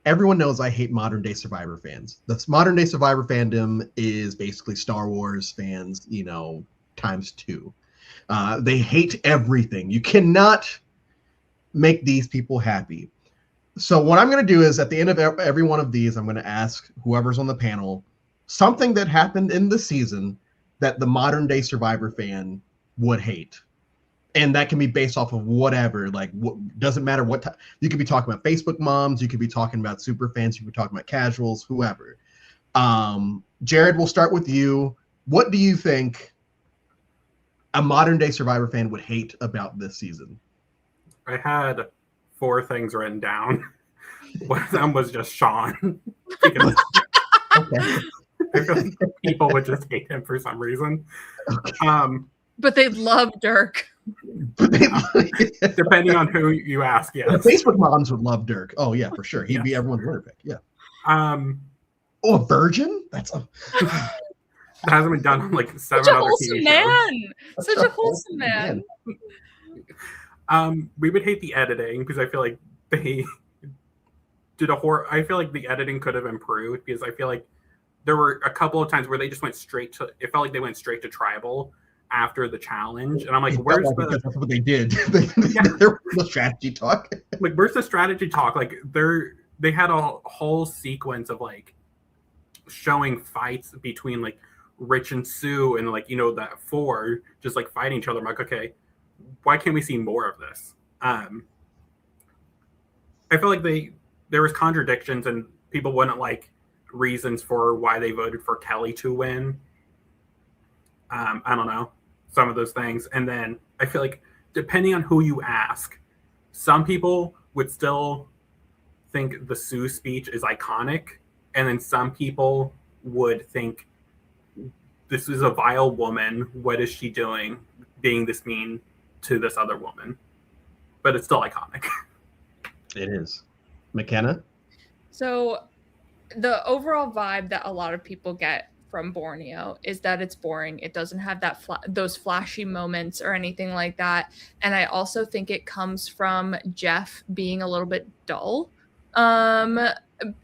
Everyone knows I hate modern day Survivor fans. The modern day Survivor fandom is basically Star Wars fans, times 2. They hate everything. You cannot make these people happy. So what I'm going to do is at the end of every one of these, I'm going to ask whoever's on the panel something that happened in the season that the modern day Survivor fan would hate. And that can be based off of whatever, like doesn't matter what time. You could be talking about Facebook moms. You could be talking about super fans. You could be talking about casuals, whoever. Jared, we'll start with you. What do you think a modern day Survivor fan would hate about this season? I had 4 things written down. One of them was just Sean. Okay. I feel like people would just hate him for some reason. Okay. But they love Dirk. Depending on who you ask, yes. The Facebook moms would love Dirk. Oh yeah, for sure. He'd be everyone's winner pick. Yeah. A virgin? That hasn't been done on like 7 other TV shows. Such a wholesome man. We would hate the editing because I feel like they did I feel like the editing could have improved because I feel like there were a couple of times where they just went it felt like they went straight to tribal after the challenge. And I'm like, that's what they did. There was no strategy talk. Like, where's the strategy talk? Like, they had a whole sequence of like showing fights between like Rich and Sue and like, that 4 just like fighting each other. I'm like, okay, why can't we see more of this? I feel like there was contradictions and people wouldn't like reasons for why they voted for Kelly to win. I don't know, some of those things. And then I feel like depending on who you ask, some people would still think the Sue speech is iconic. And then some people would think this is a vile woman. What is she doing being this mean to this other woman? But it's still iconic. It is. McKenna? So the overall vibe that a lot of people get from Borneo is that it's boring. It doesn't have that those flashy moments or anything like that. And I also think it comes from Jeff being a little bit dull. And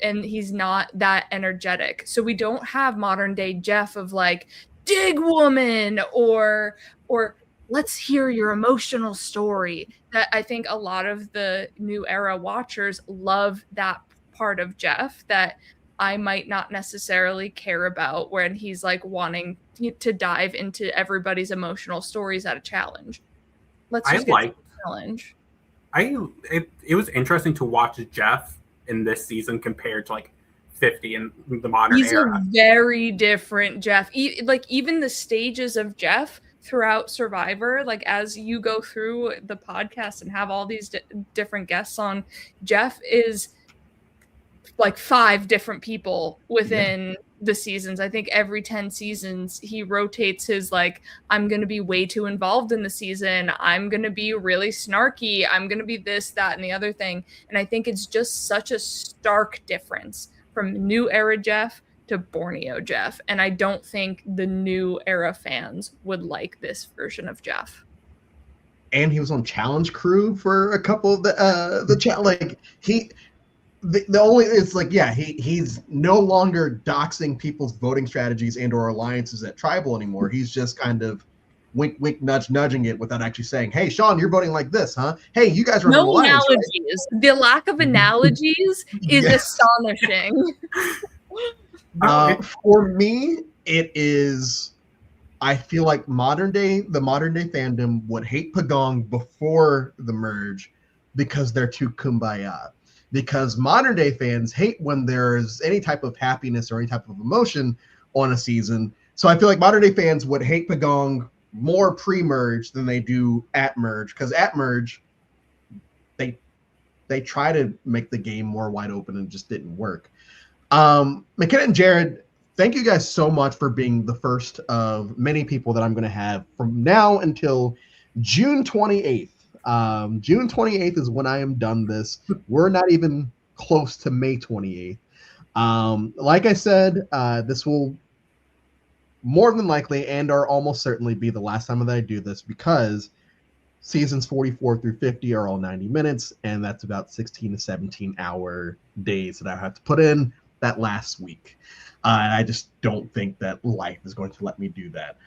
he's not that energetic. So we don't have modern day Jeff of like, dig woman, or let's hear your emotional story. That I think a lot of the new era watchers love that part of Jeff that I might not necessarily care about when he's like wanting to dive into everybody's emotional stories at a challenge. Let's just get to the challenge. It was interesting to watch Jeff in this season compared to like 50 in the modern era. He's a very different Jeff. Like even the stages of Jeff throughout Survivor, like as you go through the podcast and have all these different guests on, Jeff is like 5 different people within the seasons. I think every 10 seasons he rotates his like, I'm going to be way too involved in the season. I'm going to be really snarky. I'm going to be this, that, and the other thing. And I think it's just such a stark difference from new era Jeff to Borneo Jeff. And I don't think the new era fans would like this version of Jeff. And he was on Challenge Crew for a couple of the only it's like he's no longer doxing people's voting strategies and or alliances at Tribal anymore. He's just kind of wink wink nudging it without actually saying, hey Sean, you're voting like this, huh? Hey, you guys are no analogies, right? The lack of analogies is astonishing. For me, it is, I feel like the modern day fandom would hate Pagong before the merge because they're too kumbaya. Because modern day fans hate when there's any type of happiness or any type of emotion on a season. So I feel like modern day fans would hate Pagong more pre-merge than they do at merge. Because at merge, they try to make the game more wide open and it just didn't work. McKenna and Jared, thank you guys so much for being the first of many people that I'm going to have from now until June 28th. June 28th is when I am done this. We're not even close to May 28th. Like I said, this will more than likely and or almost certainly be the last time that I do this because seasons 44 through 50 are all 90 minutes, and that's about 16 to 17 hour days that I have to put in that last week. And I just don't think that life is going to let me do that.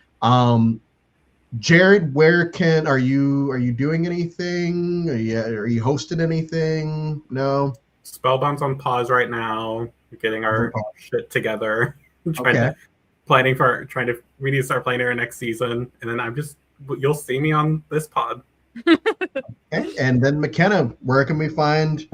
Jared, are you doing anything? Are you hosting anything? No. Spellbound's on pause right now. We're getting our shit together. We need to start playing our next season, and then you'll see me on this pod. Okay. And then McKenna, where can we find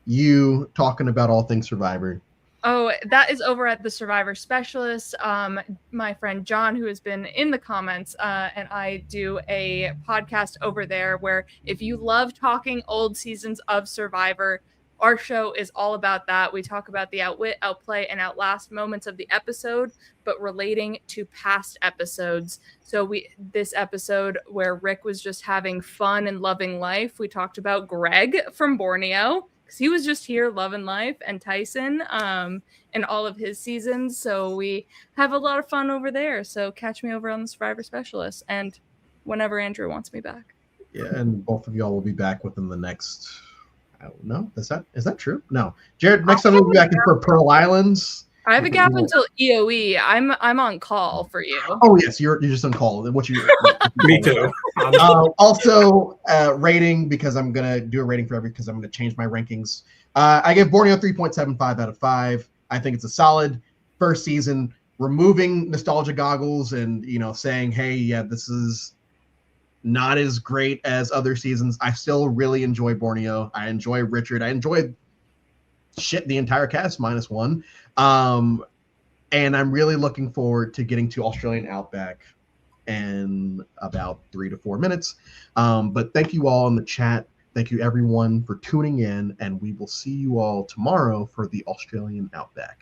you talking about all things Survivor? Oh, that is over at the Survivor Specialist. My friend John, who has been in the comments, and I do a podcast over there where if you love talking old seasons of Survivor, our show is all about that. We talk about the outwit, outplay, and outlast moments of the episode, but relating to past episodes. So this episode where Rick was just having fun and loving life, we talked about Greg from Borneo, because he was just here loving life, and Tyson in all of his seasons. So we have a lot of fun over there. So catch me over on the Survivor Specialist and whenever Andrew wants me back. Yeah, and both of y'all will be back within the next, I don't know. Is that true? No. Jared, next time we'll be back for Pearl Islands. I have a gap until EOE. I'm on call for you. Oh yes, you're just on call. Me too. Also, rating, because I'm gonna do a rating for because I'm gonna change my rankings. I give Borneo 3.75 out of 5. I think it's a solid first season. Removing nostalgia goggles and saying, hey, yeah, this is not as great as other seasons. I still really enjoy Borneo. I enjoy Richard. I enjoy the entire cast minus one. And I'm really looking forward to getting to Australian Outback in about 3 to 4 minutes. But thank you all in the chat. Thank you everyone for tuning in, and we will see you all tomorrow for the Australian Outback.